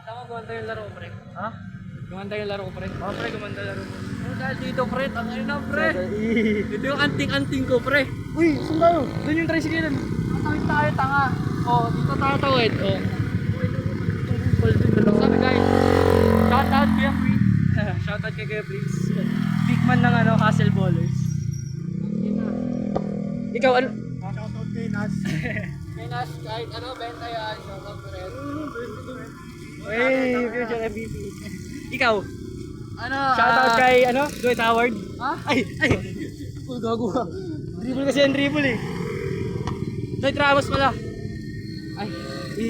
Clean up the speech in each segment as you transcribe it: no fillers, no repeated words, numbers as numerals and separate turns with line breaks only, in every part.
Tama, gumanda yung laro ko, pre.
Ha?
Gumanda yung laro ko, pre.
Oh, pre, gumanda laro mo.
Pero dahil dito, pre, tangay na, pre. Ito yung anting-anting ko, pre.
Uy, saan tayo? Doon yung tricycle.
Tatawid tayo, tanga. Oh, dito tayo tawid. Oh. Sabi guys, shout out Kuya Free.
Shoutout kay Kuya Prince. Big man ng ano, Castle Ballers. Ikaw, ano?
Shoutout kay Nas.
Kay Nas, kahit ano, benta yan. Shout out ko rin.
Hey, future MVP. Ikaw,
Ano?
shoutout kay, ano, Dwight Howard.
Ha?
Ay! Uy, gago ka. Dribble kasi yung dribble eh. Dwight Ramos pala.
Ay,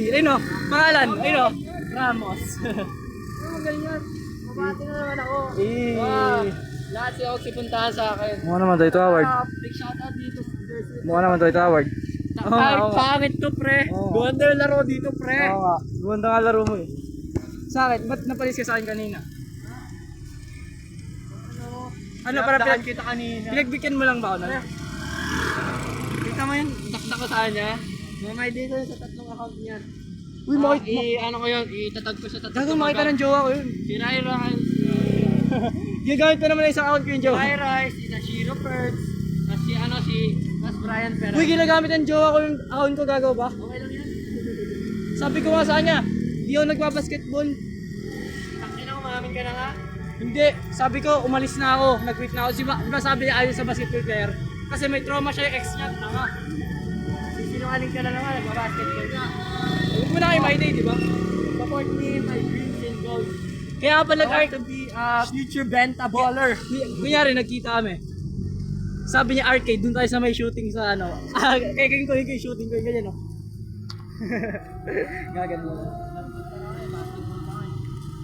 Ayun o, pangalan, ayun o. Ramos.
ano ganyan? Mabati na naman ako.
Eh.
Wow. Lahat si Oxy puntahan sa akin.
Mukha naman Dwight Howard.
Big shout out dito.
Mukha naman Dwight Howard.
Kahit
Oo nga.
pangit to, pre.
Oo.
Ganda yung laro dito, pre.
Oo nga. Gumanda nga laro mo eh. Sa akin, ba't napalis ka sa akin kanina? Ano para
kita kanina.
pinagbigyan mo lang ba ako na?
Kita mo yun, dakdak ko sa kanya. Mamay dito sa tatlong account niya.
Uy,
Ano ko yun, itatag ko sa tatlong
Gago, makita ng jowa ko yun.
Si Ryra,
Gagamit pa naman na isang account ko yung
si
jowa.
Ryra, si Nashiro Perks, tapos tapos Brian Perez.
Uy, ginagamit ng jowa ko yung account ko, gagaw ba?
Okay lang yan.
Sabi ko nga sa kanya, di ako nagbabasketball.
Takin ako, mamin ka na nga.
Hindi, sabi ko, umalis na ako, nag-quit na ako. Diba sabi niya ayaw sa basketball player? Kasi may trauma siya yung ex niya, tama.
Sinungaling ka na naman, nagbabasketball ka.
Huwag mo na kayo my day, di ba?
Support me in my dreams and goals.
Kaya pa
I want to be a future benta baller.
Kunyari, nagkita kami. Sabi niya arcade, dun tayo sa may shooting sa ano. Kaya ko yung shooting ko yung ganyan, no? Gagano mo.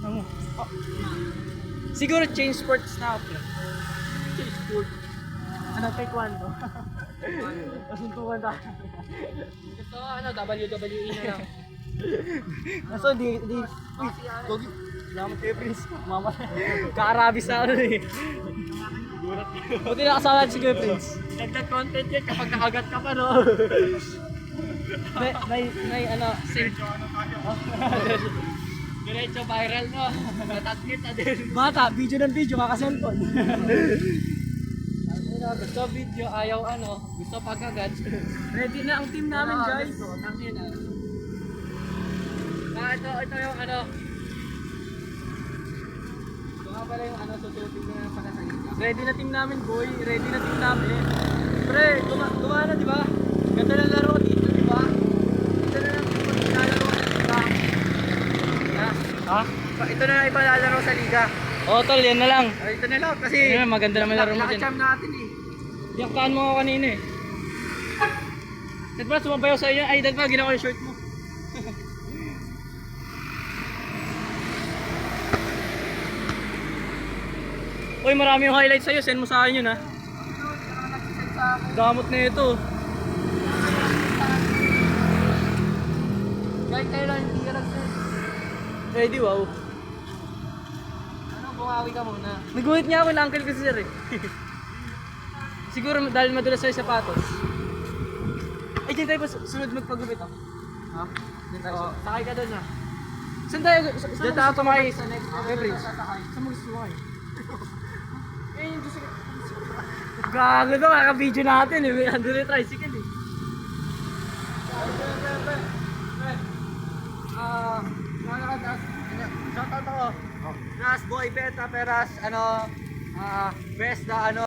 Ano? Oh. Siguro change sports na ako.
Change sport.
Ano, taekwondo? Pasuntukan tayo.
Gusto ko WWE na lang.
Kaso di... Uy, Gogi. Salamat kayo, Prince. Mama. Kaarabis na ako nun eh. Buti nakasama si Kuya Prince.
Dagdag content yan kapag nakagat ka pa, no?
May ano, sing.
Diretso viral, no? Natatgit na din.
Bata, video ng video, kaka-cellphone.
Gusto video, ayaw gusto pagkagat.
Ready na ang team namin, guys.
Tangin na. Ito yung ito nga pala yung susutin ko na pagkasalita.
Ready na team namin, boy. Ready na team namin. Pre, gumana, di ba? Ganda ng laro dito, di ba? Ito na lang ipalalaro sa liga. Ha?
Ito na lang ipalalaro sa liga.
Oo, tol, yan na lang.
Ito na lang kasi
Ayun, maganda naman laro mo dyan.
nakacham natin eh.
Yaktaan mo ako kanina eh. Dad ba, sumabayaw sa iyo? Ay, dad ba, ginawa ko yung shirt mo. Uy, marami yung highlights sa'yo. Send mo sa akin yun ha. Damot na ito.
Kahit kayo lang, hindi ka nag-send.
Ready, wow.
Bumawi ka muna.
Naguhit niya ako na uncle ko si sir eh. Siguro dahil madulas sa sapatos. Ay, dyan tayo pa sunod magpagupit oh.
Ha?
Dyan tayo.
Oo, sakay ka doon, ha?
Saan tayo?
Diyan tayo tumakay sa next
Every.
sasakay.
Saan mo gusto mo kayo? Eh, yung gusto ko. Gago to, kaka-video natin eh. May andun yung tricycle eh.
Shoutout ako. Nas Boy Beta Peras, best na